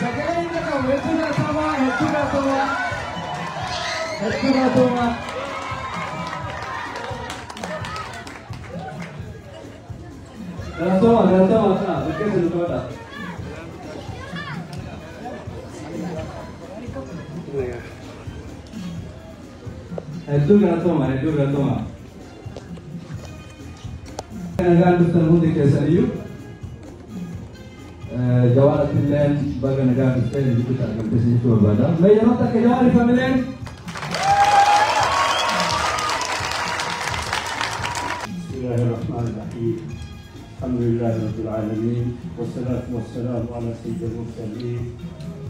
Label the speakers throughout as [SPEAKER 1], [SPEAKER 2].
[SPEAKER 1] Sagaling ka ka, ito na tawa. Gantawa ka, bakit dito ka? Itu gantawa. Nagaan gusto mo din kaya sa iyo. Jawab Finland baga nagaan gusto dito sa kasi ito bada. May naman ta kaya jawab Finland.
[SPEAKER 2] Bismillahirrahmanirrahim. Alhamdulillahirabbil alamin. Wassalatu wassalamu ala sayyidil mursalin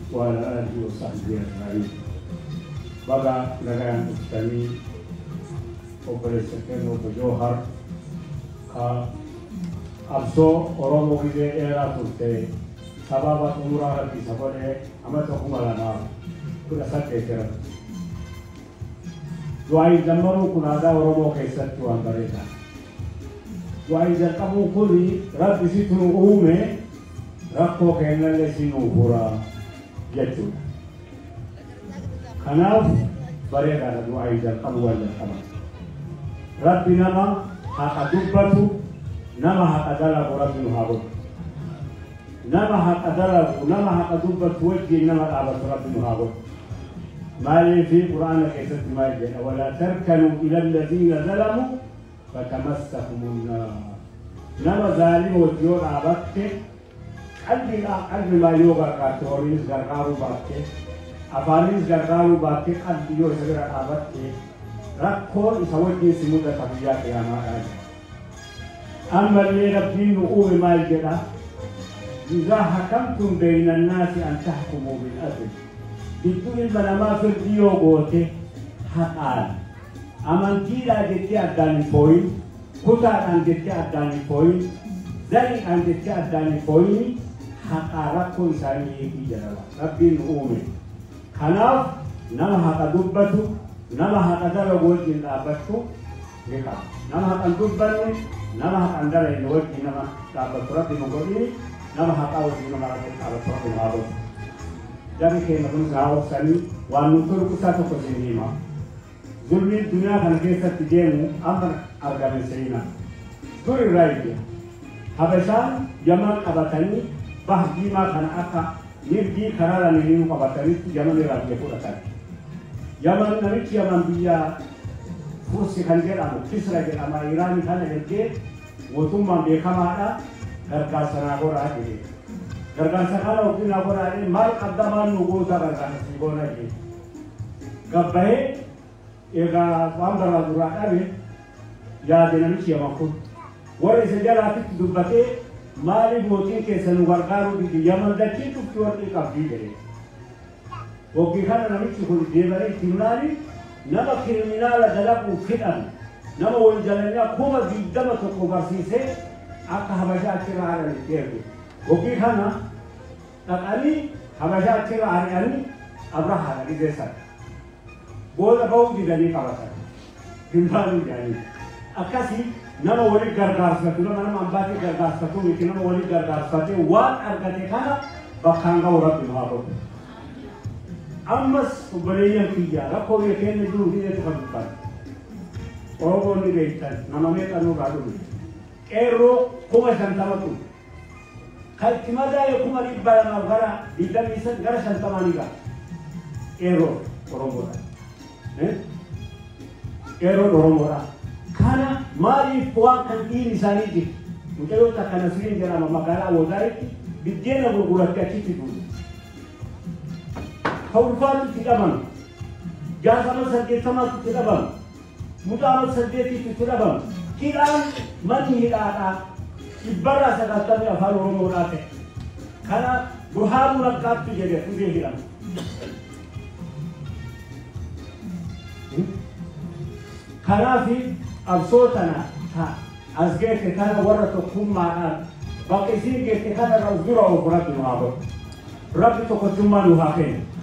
[SPEAKER 2] wa ala alihi wa sahbihi ajma'in. Baga nagaan gusto ni Operasi Keno Johar abso oromo gide era tutte sababa umura di sabone amato kumalana kuna satte kera duai jammaru kunada oromo kaisat tu andareta duai jakamu kuli rabbi situ ume rakko kenale sinu pura yetu kanaf barega duai jakamu wala kama rabbi nama hakadubatu nama hakadala rabbi muhabut nama hakadubatu wajhi nama abat rabbi muhabut mali fi qur'an kaisat maide wala tarkanu ila alladhina zalamu fatamassakumun nar nama zalim wajhi abatte qalbi ma yoga ka toris gargaru batte afanis gargaru batte qalbi yo sagra abatte rakko isawati simuda tabiya qiyamah أما اللي ربين نقول ما الجرا إذا حكمتم بين الناس أن تحكموا بالعدل بدون المنامات في الديوغوتي حقان أما كيلا جتي أداني بوين كتا أن جتي أداني بوين زي أن جتي أداني بوين حقاركو إساني يكي جرا ربين نقول خلاف نما حقا دبتو نما حقا دلوغوتي الأبتو لكا نما حقا دبتو nama andala ini wajib nama dapat surat di muka ini nama hak awal di nama dapat surat di muka jadi kita pun sahau sani wanutur kita tu kesini mah zulmi dunia kan kita tijemu amar argamen serina duri rai habesan zaman abatani bahdi mah kan aka nirdi karala nini abatani zaman ni raja pun akan zaman nabi zaman dia kursi kanjer amu kisra ke ama Iran kana heke wotumma be kamada gargasana gora ade gargasana ukina gora ade mal qaddaman nugo ta gargasana sigona ke gabbahe ega wandara dura ade ya denani chiyama ko wore se jala tit dubbate mali motin ke sanu gargaru di yaman da kitu kiwati kabdi gere woki kana nami chukul debare timnali nama kriminala dalaku fitan nama wanjalanya kuma bidama to kobarsise aka habasha akira ara literbe oki khana takali habasha akira ari abraha ari desa bola bau di dali kawasa timbalu jani akasi nama wali gargar satu nama ambati gargar satu itu nama wali gargar satu wan argate khana bakhanga ora bimabo Amas ubaleyan tiga, rakko ye kene dulu dia tu kan. Orang ni begitu, nama mereka nu gaduh. Ero kuma santama tu. Kalau cuma dah ye kuma di barang agara, di dalam isan gara santama ni ga. Ero orang mora. Ero orang mora. Karena mari puak kan ini sani di. Mungkin lo tak kena sini jangan mamakala wodari. Bijian aku gula kaki tu. Hawfal tidak bang, jangan sahaja sama tidak bang, mudah sahaja tidak bang. Kiran mani ada, ibarat sahaja kami afal orang orang karena berharu nak tu jadi tu dia hilang. Karena si absotana, asge kita orang tu kumma, bagi si kita orang zura orang tu mabuk, berarti tu cuma luhaken.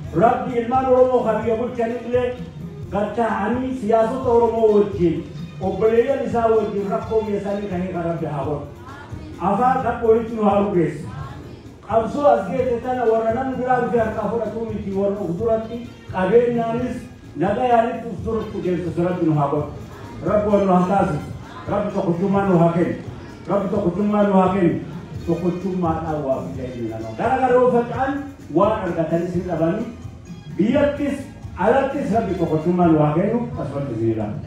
[SPEAKER 2] Rabbi ilman oromo khabi abul chanile gacha ani siyasat oromo wajib obeleya nisa wajib rakko yesani kahe karab jahawat ava ga politik haru ges qabsoo as geesse tana warra namni biraa dhufee harkaa fudhatuu miti warra uf duratti qabeenyaanis nagayaanitti uf duratti deemsisu rabbi nu haa godhu. Rabbi wal nu haa taasisu. Rabbi tokkichummaa nu haa kennu. Rabbi tokkichummaa nu haa kennu. Tokkichummaadhaan waa fidee inni nama. Garagaroo faca'an waan argatanis hin dhabanii biyyattis alattis rabbi tokkichummaa nu haa kennu asumatti isin ilaala.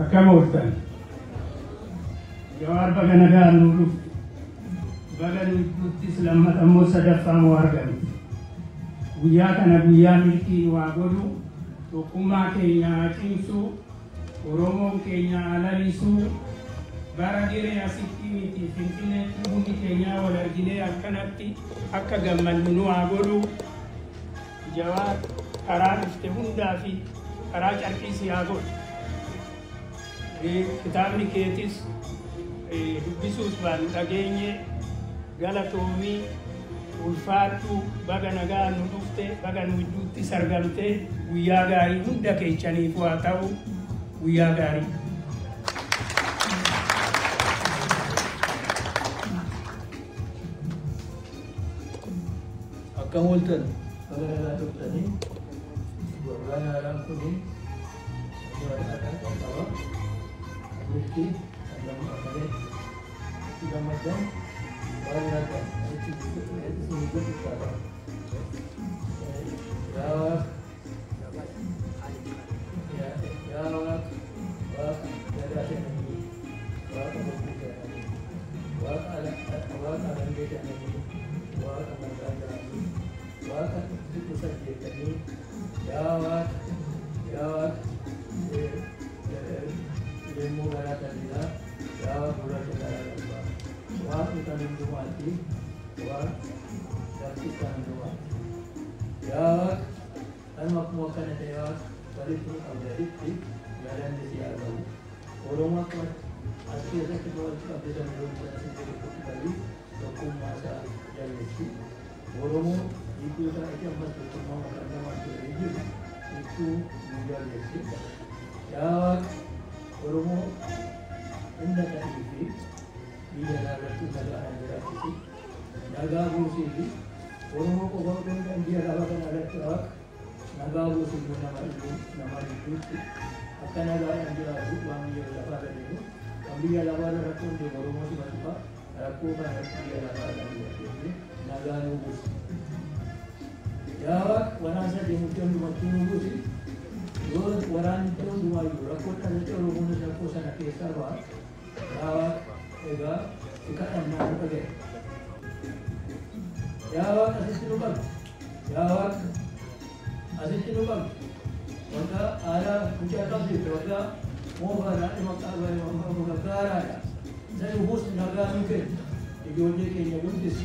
[SPEAKER 3] Akkam ooltan Jawaar baga nagaa nu dhuftu baga nu dhuftis lammata immoo sadaffaa moo argamtu guyyaa kana guyyaa milkii waa godhu tokkummaa keenya cimsuu Oromoon keenya alalisuu bara diree asitti miti Finfinneetti hundi keenya wal arginee akkanatti akka gammannu nu haa godhu Jawaar karaa dhufte hundaa fi karaa carqiisii haa godhu. Kitaabni keetis dubbisuus waan dhageenye galatoomii ulfaattuu baga nagaa nu dhufte baga nu gidduutti sargamte guyyaa gaarii hunda keessaniif waa ta'u guyyaa gaarii.
[SPEAKER 1] Akkam ooltan baga nagaa dhuftanii waggaan haaraan kuni Mesti dalam amalan kita macam banyak itu semua kita jawab jawab ada ini ilmu garakan dia, jawab bulan garakan dia. Wah kita menduati, wah dan kita menduati. Jawab, kan makmuakan dia, kali itu abadi ti, jalan di siapa. Orang makmur, asli saya kedua kita bisa menduati sendiri kali, dokum masa jalan di. Orang itu dah itu masuk semua orang masuk itu menjadi siapa. Jawab. Oromo inda tarifi bila naratu naga anjirati naga busi Oromo ko gawin kan dia lawakan alat naga busi nama itu akan naga anjirati wang dia lawakan itu ambil lawakan ratu di Oromo si bapa aku kan dia lawakan itu naga busi jawab wanasa di musim busi Lord waran itu dua euro. Aku tak ada orang mungkin aku sana kisah bah. Ega ikan mana pergi? Jawab asyik lubang. Jawab asyik lubang. Maka ada ucapan itu. Maka mau ada maka mau ada. Saya hubus naga mungkin. Ijonde ke nyabundis.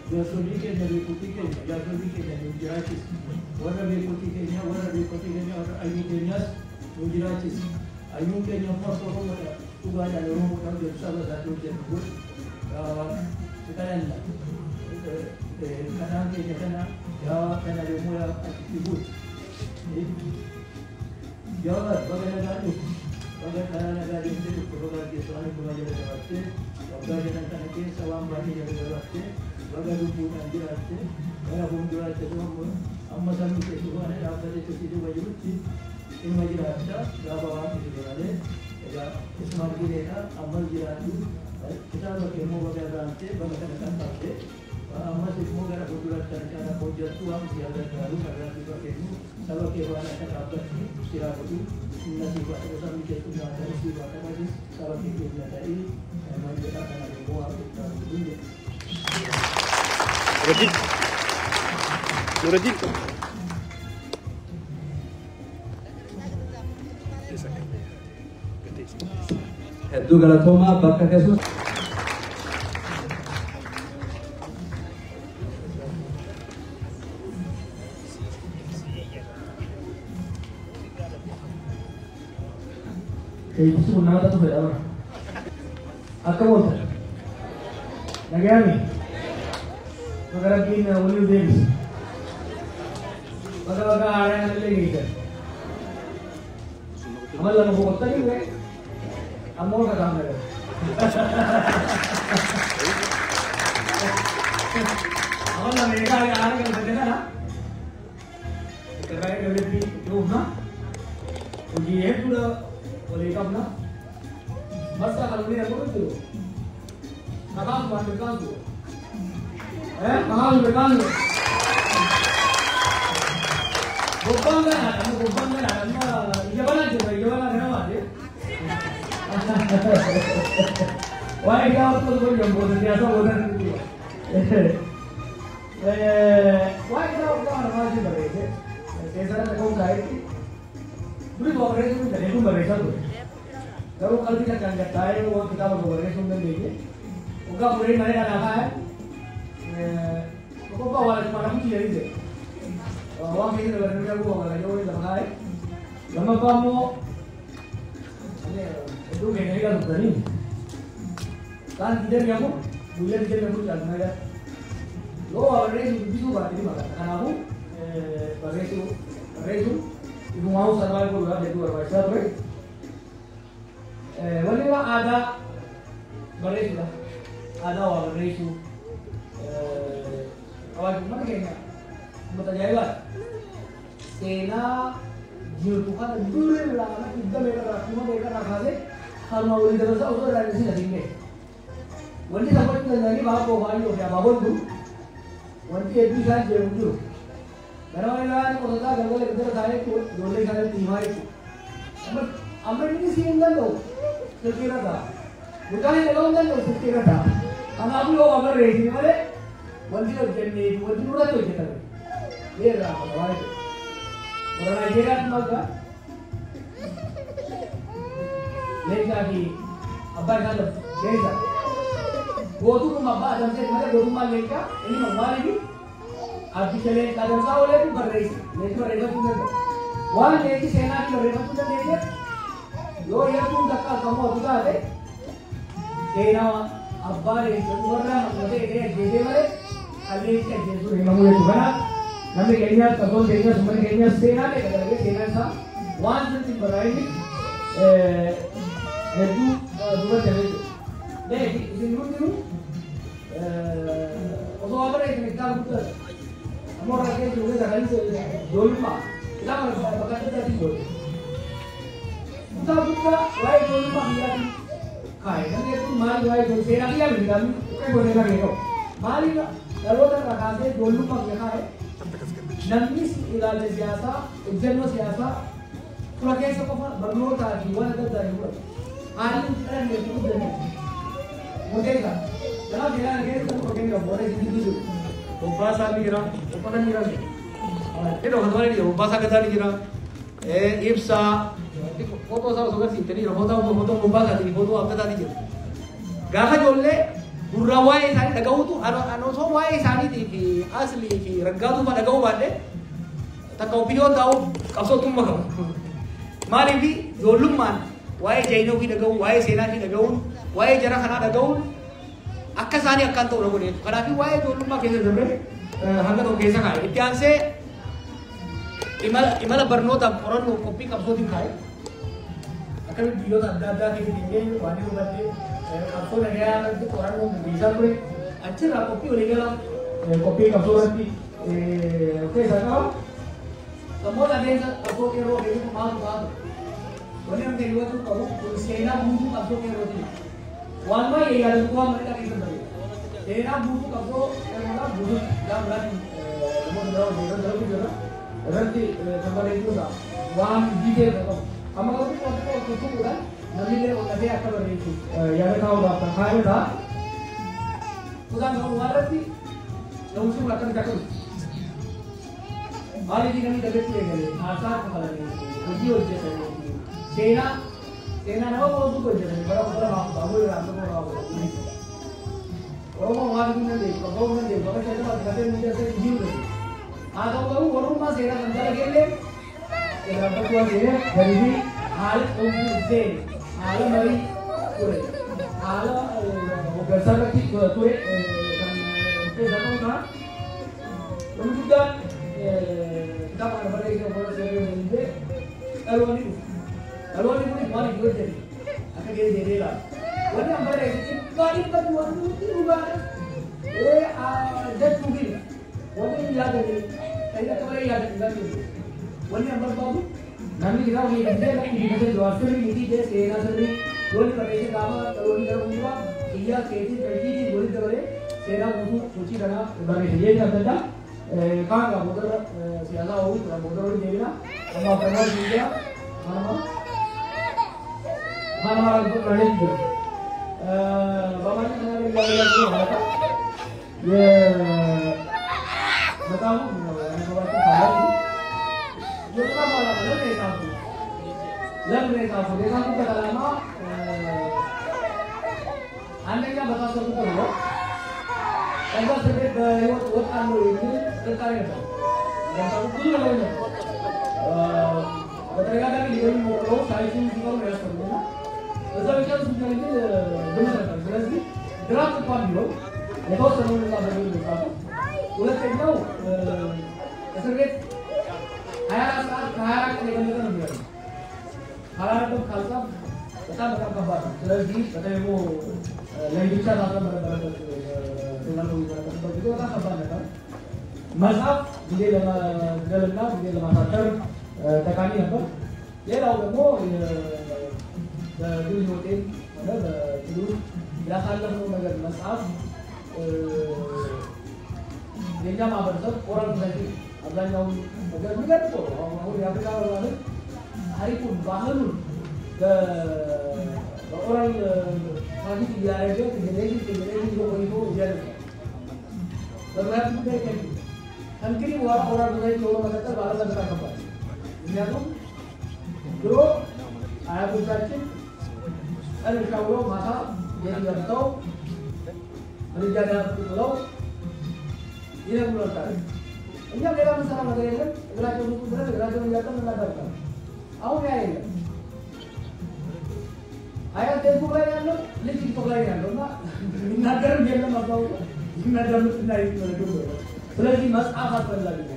[SPEAKER 1] Jasuli ke nyabi putih ke, jasuli ke nyabi jiracis. Warna putih ke nya, warna putih ke nya, orang ayu ke nya, jiracis. Ayu ke nya mas orang mana? Tugas ada orang orang jadi sahabat satu jadi. Sekarang kadang ke nya kana, jawab kana dia mula aktifut. Jawab bagaimana tu? Bagaimana negara itu program Islam pengajar jawabnya. Bagaimana kana ke sawam bani jawabnya. Bagai rumput anjir aja, bagai rumput aja tu amma sami ke tu mana dapat itu situ baju rumput, ini baju aja, gabawan itu ada, ya ismar gini na, amal jiratu, kita bagai mau bagai rantai, bagai kan pakai, amma semua gara rumput aja cara kerja tu am siapa baru kerja tu pakai tu, sama ke mana kan dapat siapa tu, nasi buat tu sami ke tu ada nasi buat apa sih, sama ke tu ada ini, emang kita kan ada buat kita dulu.
[SPEAKER 4] Rajin. Rajin.
[SPEAKER 1] Hedduu galatoomaa bakka keessus.
[SPEAKER 3] Itu nama tu berapa? Apa boleh? Nagami. Negara kita boleh demi. Baga ada yang lagi kan. Amal lah mau kota ni,
[SPEAKER 1] Amor ka kamera. Ako na may kaya ka na na. Kaya ka ulit yung na. Uji pura ulit ka na. Basta kaluli ako ito. Nakang ba ko. Nakang ba Bopang kan ada, ijabalan kenapa dia? Wah, ini apa tuh yang bosan biasa bosan itu. Wah, ini apa orang masih berada? Saya sana kau kait. Dulu bawa berada itu jadi itu berada tu. Kalau kalau kita jangan tahu, wah kita bawa berada itu mungkin dia. Uga berada mana ada apa? Kau bawa mana pun jadi dia. Wah, ini adalah negara gua kalau jauh dari Shanghai. Lama kamu, itu kayaknya kan berani. Kan tidak kamu, bulan tidak kamu jalan aja. Lo awalnya itu berarti mana? Karena aku, itu mau survive gua jadi dua bahasa tuh. Wanita ada berani lah, ada orang berani. Awal mana kayaknya? Bertanya Sena Jultukan dulu bilang kita mereka rakase kalau mau di terus itu dari sini tinggi. Wanti sampai kita lagi bawa bawa ya bawa tu. Wanti itu saja dulu. Karena orang kalau kita kalau kita saya itu dulu saya timah itu. Ambil ini sih enggak loh. Sekira dah. Bukan yang enggak loh sekira dah. Karena aku loh ambil resi mana? Wanti itu jadi wanti udah tu kita. Dia lah bawa itu. Orang Nigeria maka lagi apa kan desa. Gua tu rumah abah dan saya mana rumah mereka ini rumah lagi. Arti challenge kadang kau lagi berresi. Mereka mereka tu kan. Wah lagi sena tu mereka tu kan dia. Lo ya tu tak kamu tu kan ada. Sena abah itu orang macam dia mana. Kali ini dia tu memang mulai tu kan. Kami kayaknya kalau kayaknya semuanya kayaknya sena deh kata sena sah. One thing variety itu dua cara itu. Deh ini dulu. Kalau apa yang kita buat, amor rakyat juga jangan jual mah. Kita mau pakai kita jual. Kita buka, why jual mah kita kaya. Nanti itu mal why jual sena dia beli kami, kayak boleh lagi kok. Mali kalau tak rakyat jual mah kita kaya. Namis ilal siasa, ujian siasa, kalau kayak siapa berlor tadi, wah ada dari luar. Hari ini kan dia itu dari, mungkin kan? Kalau dia lagi itu mungkin nggak boleh gitu. Bahasa kira, apa kan kira? Itu kan boleh dia, bahasa kata kira. Ibsa, foto saya suka sih, jadi foto bahasa jadi foto apa tadi kira. Gak boleh. Gurra waa'ee isaanii dhaga'uutu osoo waa'ee isaaniitii fi aslii fi raggaatuma dhaga'uu baadhee takka opiniyoon taa'u qabsootummaa qabu. Maaliif ijoollummaan waa'ee jaayinoo fi dhaga'uun, waa'ee seenaa fi dhaga'uun, waa'ee jara kanaa dhaga'uun akka isaanii akkaan ta'u godheetu. Kanaaf waa'ee ijoollummaa keessa darbee hanga tokko keessa kaa'e. Itti aansee imala barnootaaf qorannoo qophii qabsootiin kaa'e. Akkamitti biyyoota adda addaa keessatti hin waan hubattee kapsul negara itu orang bisa boleh aja lah kopi boleh jalan kopi kapsul nanti oke saya semua ada yang kapsul kero itu mahal boleh yang kedua tu kalau sena butuh kapsul kero itu warna ya ada dua mereka itu tadi sena butuh kapsul kero butuh dalam berarti mau juga nanti kembali itu lah warna detail kamu kalau itu kan nanti dia nanti akan berisi. Yang tahu dapat hari dah. Sudah kamu ada sih. Yang usul akan jatuh. Hari ini kami dapat lagi. Asal kepala ini. Ujian jadi. Sena nama mau tu kerja. Berapa bahu yang aku mau. Orang mau hari ini nanti. Kalau nanti, kalau saya dapat kata nanti saya ujian lagi. Atau kamu orang mas sena nanti lagi ni. Sena berkuah dia. Jadi ni hal ujian. Ala mari kure, ala bersama kita kure kan kita kan, kemudian kita pada pada itu pada sebelum ini, kalau ini pun mari kure jadi,
[SPEAKER 5] ከገዜ ሌላ ወደ አምበረ ይባሪበት ወንዱ ይባረ ደቱ ግን ወደ ያደረ ከይተከበረ ያደረ ወደ አምበባቡ namni rawu ni dende la ni dende doasri ni de sena sri gol kare kama gol karunga iya keti kadi di gol kare sena budu suci dana bare ye nadda kaanga bodar siala ho bodar devina amma kana diya mana kare di bamani kana gol hata ye बताओ मैंने बात कहा जो का वाला लग रहे था देखा तो कलामा अन्य क्या बता सकूं तो वो ऐसा सब वो काम हो रही है सरकार ने जनता को खुद लगाना बताएगा कि लीगल मोटरो साइकिल की कोई व्यवस्था नहीं है ऐसा विचार सुनने के दोनों सरकार जैसे ग्राफ को भी हो देखो समझने का बड़ी बात है वो कहना ऐसे में हाया के लेवल का नहीं है हाया तो खालसा बता ከባድ ስለዚህ በተለይ ለይቻ ታሰብ በረበረ ተናሉ በዚህ በጣም ከባድ ነበር መጽሐፍ ጊዜ ለማገለልና ጊዜ ለማሳተር ጠቃሚ ነበር ሌላው ደግሞ በግል ሆቴል ሆነ በግሉ ያሳለፈው ነገር መጽሐፍ የኛ ማህበረሰብ ኦራል ፕላቲ አብዛኛው ነገር የሚገርም ነው አሁን የአፍሪካ ማለት ታሪኩን ባህሉን በኦራል ፕላቲ ያረጀ ከጀኔሬሽን ቆይቶ እያለ በብራቱ ላይ እንግዲህ ኦራል ፕላቲ ሆኖ መቀጠል ባለበት ተከባል ምክንያቱም ድሮ አያቶቻችን እርሻው ማታ የነበረው ምንጃዳ ብለው ይነግሩናል እኛ ሌላ ምንሰራ ነገር የለም እግራቸው ሙሉ ብለን እግራቸው እያጠን እናዳርጋለን አሁን ያ የለም አያት ፌስቡክ ላይ ያለው ልጅ ቲክቶክ ላይ ያለው እና የሚናገርም የለም አባው የሚያዳምጥና ይመለከቱ ስለዚህ መጽሐፍ አስፈላጊ ነው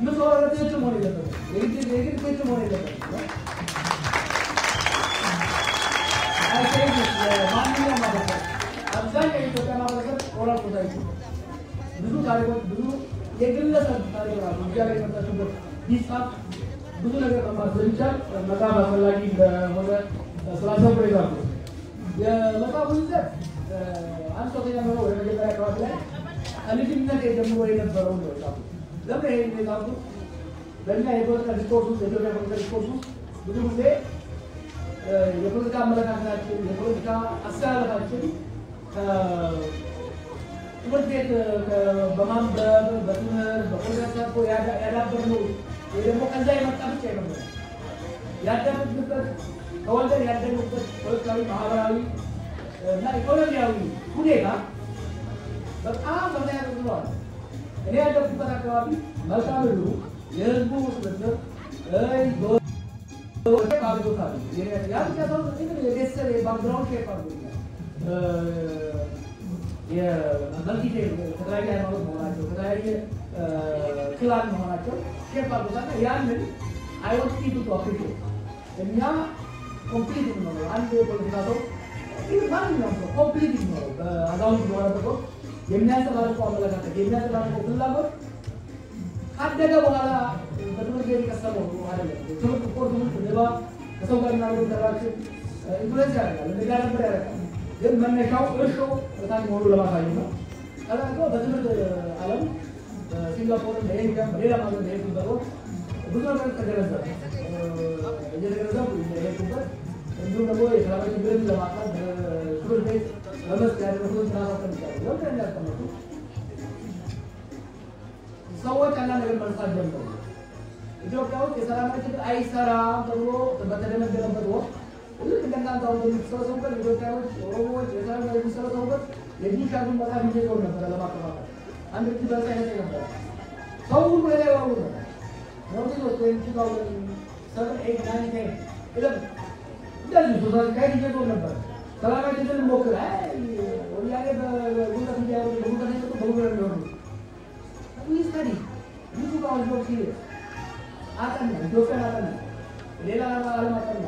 [SPEAKER 5] ምትወረደች ሆነ የለም የግድ ቤት ሆነ የለም አይተኝ ማንኛውም ማለት አብዛኛው የኢትዮጵያ ማህበረሰብ ኦራል ፕሮዳክት ብዙ ታሪኮች ብዙ የግለሰብ ታሪክ ነው እዚያ ላይ መጣችበት ሂሳብ ብዙ ነገር መማር ስለሚቻል መጽሐፍ አስፈላጊ እንደሆነ ስላሰብኩ ይዛሉ የመጽሐፉ ይዘት አንድ ሰው ተጀምሮ ወደ መጀመሪያ አካባቢ ላይ ከልጅነት ጀምሮ የነበረው ነው ጻፉ ለምን ይሄን የጻፉ በእኛ የፖለቲካ ዲስኮርስ ውስጥ የኢትዮጵያ ፖለቲካ ዲስኮርስ ውስጥ ብዙ ጊዜ የፖለቲካ አመለካከታችን የፖለቲካ አስተላለፋችን ትምህርት ቤት በማንበብ በትምህርት በፖለቲካ ያዳበርነው ወይ ደግሞ ከዛ የመጣ ብቻ ይሆናል ያዳበርንበት ከወልደን ያደግንበት ፖለቲካዊ ማህበራዊ እና ኢኮኖሚያዊ ሁኔታ በጣም ተመያይዟል እኔ ያደግኩበት አካባቢ መልካም ምድሩ የህዝቡ ስብስብ ባለቦታል ያ ብቻ ሰው የቤተሰብ የባክግራውንድ ሼፕ አድርጎኛል የመልቲቴ ከተለያየ ሃይማኖት መሆናቸው ከተለያየ ክላን መሆናቸው ሼፕ አድርጎታል ያንን አይወስድ ቱ አፕሪሼት እኛ ኮምፕሊት ነው አንድ የፖለቲካ ሰው ማንኛውም ሰው ኮምፕሊት ነው በአዛውንት በሆነበት ወቅት የሚያንጸባርቀው አመለካከት የሚያንጸባርቀው ፍላጎት ካደገ በኋላ በትምህርት ቤት የቀሰመው አይደለም ትምህርት ትምህርት ንባብ ከሰው ጋር ያለው ኢንተራክሽን ኢንፍሉዌንስ ያደርጋል እንደዛ ነበር ያደርጋል ግን መነሻው እርሾው በጣም ሆኖ ለማሳየት ነው አላቆ በትምህርት ዓለም ሲንጋፖር በኢንዲያ በሌላ ማለት ነው ብዙ ነገር ተገነዘበ እየተገነዘቡ የሄዱበት እንዲሁም ደግሞ የሰላማዊ ግብርን ለማጥፋት ትምህርት ቤት በመስክ ያደረጉት ስራዎችን ይቻላል ለምን ያስተምሩ ሰዎች አንዳንድ ነገር መርሳት ጀምረው ኢትዮጵያ ውስጥ የሰላማዊ ግብር አይሰራም ተብሎ በተደነገረበት ወቅት ልክ እንደናንተ አሁን የሚሰበሰቡበት ኢትዮጵያዎች ኦሮሞዎች የሰላማዊ የሚሰበሰቡበት የዲሻዱን በጣም ይዘው ነበር ለማከፋፈል አንድ ጊዜ በሳይነት ነበር ሰው ሁሉ ላይ ያወሩ ነበር ኖርዝ ወስቶ የሚችላው 7 8 9 10 11 እንደዚህ ሶሳል ካይድ ይዘው ነበር ሰላማዊ ግብር ሞክር ወያኔ በጉልበት እንዲያወሩ በጉልበት ነው በጉልበት ነው ፕሊዝ ታዲ ብዙ ጋር ነው ሲል አጠና ኢትዮጵያ አጠና ሌላ ዓለም አጠና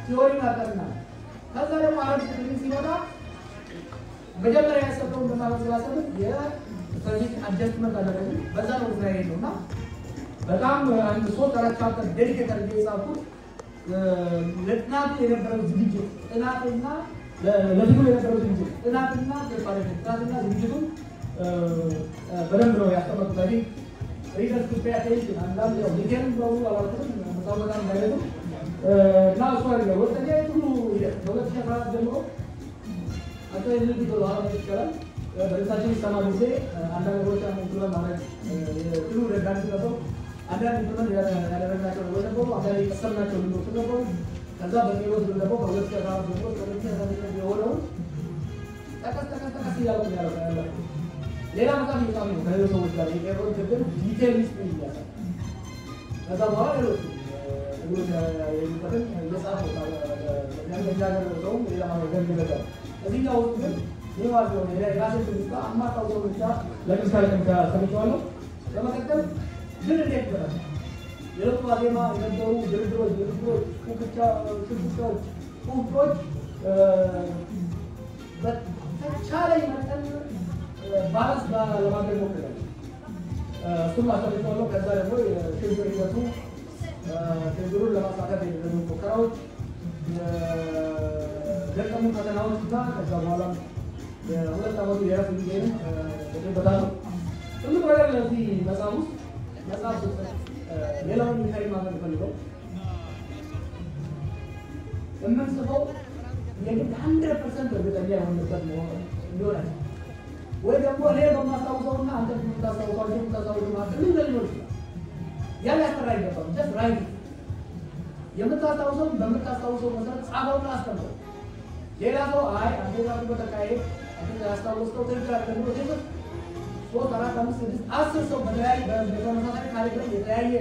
[SPEAKER 5] ቲዮሪ አጠና ከዛ ደግሞ አረብ ትግል ሲመጣ መጀመሪያ ያሰበው እንደማስላሰብ የስትራቴጂክ አጀስትመንት አደረገ። በዛ ነው እስራኤል ነውና በጣም አንድ ሶስት አራት ቻፕተር ዴዲኬት አድርጌ የጻፍኩት ለጥናቱ የነበረው ዝግጅት ጥናትና ለትግሉ የነበረው ዝግጅት ጥናትና ጥናትና ዝግጅቱን በደንብ ነው ያስቀመጥኩት። ሪሰርች ፕሪፔር አቴንሽን አንዳንድ ያው ዲቴል ነው አላልኩም መጣወጣ እንዳይሉ እና እሱ አይደለም ወጥተኛ ሁሉ በ2014 ጀምሮ አጥቶ ልጅ ነው አሁን ይችላል በርካታችን ሰማን ጊዜ አንዳንድ ነገሮች ኢምፕሊመንት ማድረግ ሁሉ ረዳት ነው አንዳንድ ኢምፕሊመንት ያደረግናቸው ነገሮች ነበሩ አንዳንድ የቀሰምናቸው ነገሮች ነበሩ ከዛ በሚወት ደግሞ በ2014 ጀምሮ በ2014 የሆነው ተከታታይ ያለው ያለው ሌላ መጽሐፍ ይጻፍ ነው ከሌሎች ሰዎች ጋር የቀረው ችግር ዲቴል ውስጥ ይያዛል። ከዛ በኋላ ሌሎች የጻፍ ነው ያለው ነው ሌላ ማድረግ ይችላል። እዚህኛው ውስጥ ግን ይዋል ነው የራሴ ትንታ አማጣው ነው ብቻ ለምሳሌ ተሰምቷል። በመቀጠል ግን እንዴት ይባላል የለቱ አዜማ የነበሩ ድርድሮች ቁጥሮች በተቻለኝ መጠን ባላንስ ለማድረግ ሞክረናል። እሱም አሳልፈዋለሁ። ከዛ ደግሞ የሽግግር ሂደቱ ሽግግሩን ለማሳካት የተደረጉ ሙከራዎች የገጠሙ ፈተናዎችና ከዛ በኋላ የሁለት ዓመቱ የእረፍት ጊዜን በታነው ትልቅ ነገር ለዚህ መጽሐፍ ውስጥ መጽሐፍ ሌላውን ሚካኤል ማለት ፈልገው የምንጽፈው የግድ 100% እርግጠኛ የሆነበት መሆን እንዲሆን ወይ ደግሞ እኔ በማስታውሰውና አንተ የምታስታውሰው ማለት ምን ሊሆን ይችላል? ያን ያስፈራ ይገባል። ጀስት ራይት የምታስታውሰው በምታስታውሰው መሰረት ጻፈውና አስተምረው። ሌላ ሰው አይ አንተ ጋር በተካሄደ አንተ ያስታውሰው ትክክል አይደለም ብሎ ሲል 3 4 5 6 10 ሰው በተለያየ በተመሳሳይ ታሪክ ላይ የተለያየ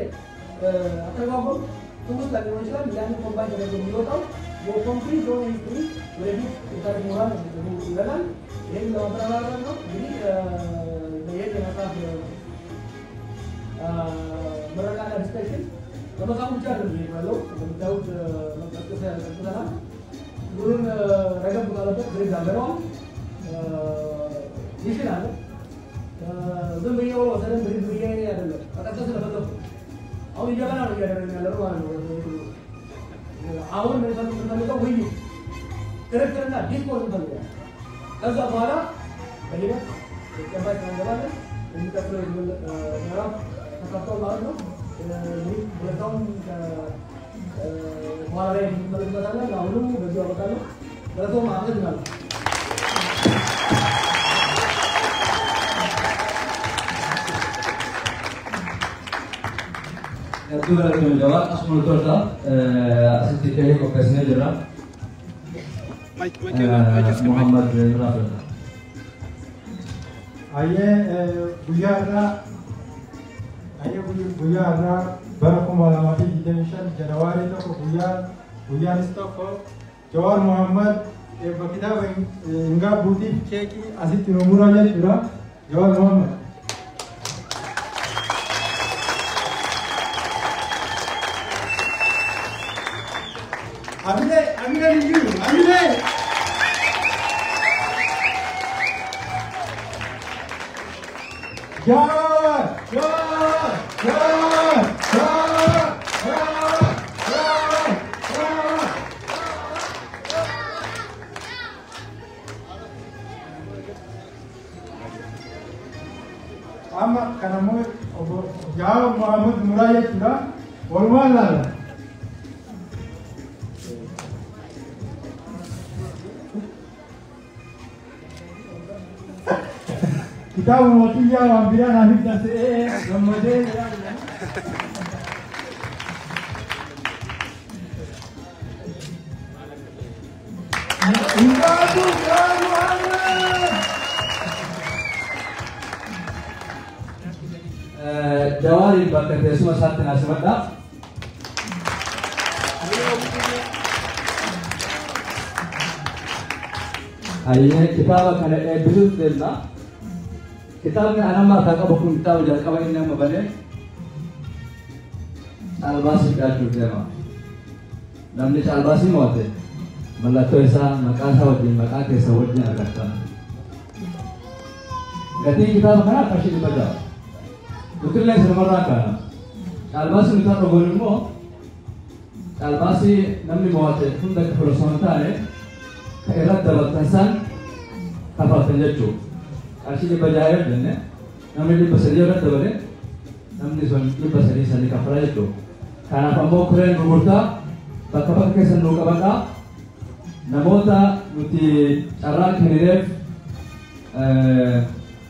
[SPEAKER 5] አተረጓጎም ትውስት ሊሆን ይችላል። ያን ኮምባይን ተደርጎ የሚወጣው በኮምፕሊት የሆነ ሂስትሪ ወደፊት የታሪክ ሞራል ይለናል። ይህን ለማበራራት ነው እንግዲህ በየት የመጽሐፍ ምረቃና ዲስከሽን በመጽሐፉ ብቻ ነው የሚባለው። እንደምታዩት መጥቀስ ያለበትናል ሁሉን ረገብ ባለበት ግሪድ አገረዋል ይችላል። ዝም ብዬ ወሰደን ግሪድ ብዬ አይደለም ተጠቀስ ለፈለኩ አሁን እየበላ ነው እያደረግን ያለው ማለት ነው። አሁን የምንፈልገው ውይይት ክርክርና ዲስኮርስ እንፈልጋለን። ከዛ በኋላ በሂደት ተጨባጭ እንገባለን። የሚቀጥለው ምዕራፍ ተከፍቷል ማለት ነው። ሁለታውን በኋላ ላይ እንመለከታለን። አሁንም በዚሁ አበቃለሁ። በለቶም አመሰግናለሁ።
[SPEAKER 6] Dura di menjawab, asmul torta, asisten dari profesional jelas. Muhammad Rasul.
[SPEAKER 7] guyyaarraa bara 2025 Janawaarii tokko guyyaan tokko Jawaar Muhammad kitaaba hin gaabbuutiif keekii asitti nu muraa jechuudha. Jawaar Muhammad. Amine Liyu, Amine. Jawaar. Amma kanamu Jawaar Muhammad muraa jechuudha. Walumaan laala. Kita mau tiga ambilan habis nanti kemudian
[SPEAKER 6] Jawari bakal semua satu nasi mata. Akhirnya kita akan bisnis dulu. Kitabnya anak mata kau bukan kitab jalan kau ini nama balik. Albasi kacau tema. Namanya albasi mau tu. mallattoo isaa maqaa isaa wajjin maqaa keessa wajjin argattan. Gatiin kitaaba kanaa qarshii 100. Nutillee sirmarraa kaana. Caalbaasii nuti har'a goonu immoo caalbaasii namni mo'ate hunda kafala osoo hin taane kan irratti dabalatan isaan kafaltan jechuudha. Qarshii 600 yoo jenne namni 300 irratti dabale namni sun 300 sanii kafala jechuudha. Kanaaf ammoo kureen gurgurtaa bakka bakka keessan nuu qabadhaa. Namoota nuti carraa kennineef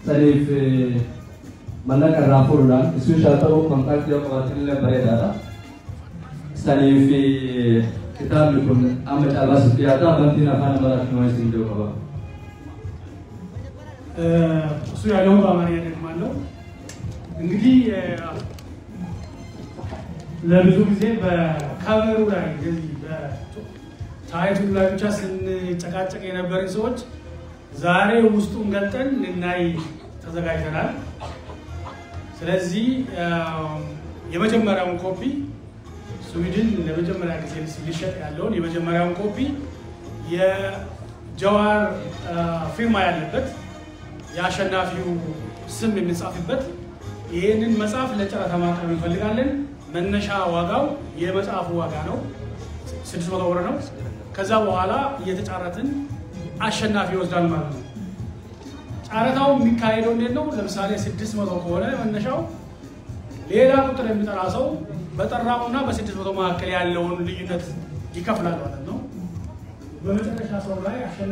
[SPEAKER 6] saniif mallaqa irraa fuudhuudhaan ispeeshaal ta'uu kontaaktii yoo qabaatan illee bareedaadha. Saniif kitaabni kun amma caalbaasuuf dhiyaata. Amantiin afaan Amaaraatiin waan isin jiru qaba.
[SPEAKER 3] እሱ ያለውን በአማርኛ ደግማለሁ። እንግዲህ ለብዙ ጊዜ በካቨሩ ላይ እንደዚህ በታይትሉ ላይ ብቻ ስንጨቃጨቅ የነበርን ሰዎች ዛሬ ውስጡን ገልጠን ልናይ ተዘጋጅተናል። ስለዚህ የመጀመሪያውን ኮፒ ስዊድን ለመጀመሪያ ጊዜ ሊሸጥ ያለውን የመጀመሪያውን ኮፒ የጀዋር ፊርማ ያለበት የአሸናፊው ስም የሚጻፍበት ይሄንን መጽሐፍ ለጨረታ ማቅረብ እንፈልጋለን። መነሻ ዋጋው የመጽሐፉ ዋጋ ነው 600 ብር ነው። ከዛ በኋላ እየተጫረትን አሸናፊ ይወስዳል ማለት ነው። ጨረታው የሚካሄደው እንዴት ነው? ለምሳሌ 600 ከሆነ መነሻው ሌላ ቁጥር የሚጠራ ሰው በጠራውና በ600 መካከል ያለውን ልዩነት ይከፍላል ማለት ነው። በመጨረሻ ሰው ላይ አሸናፊ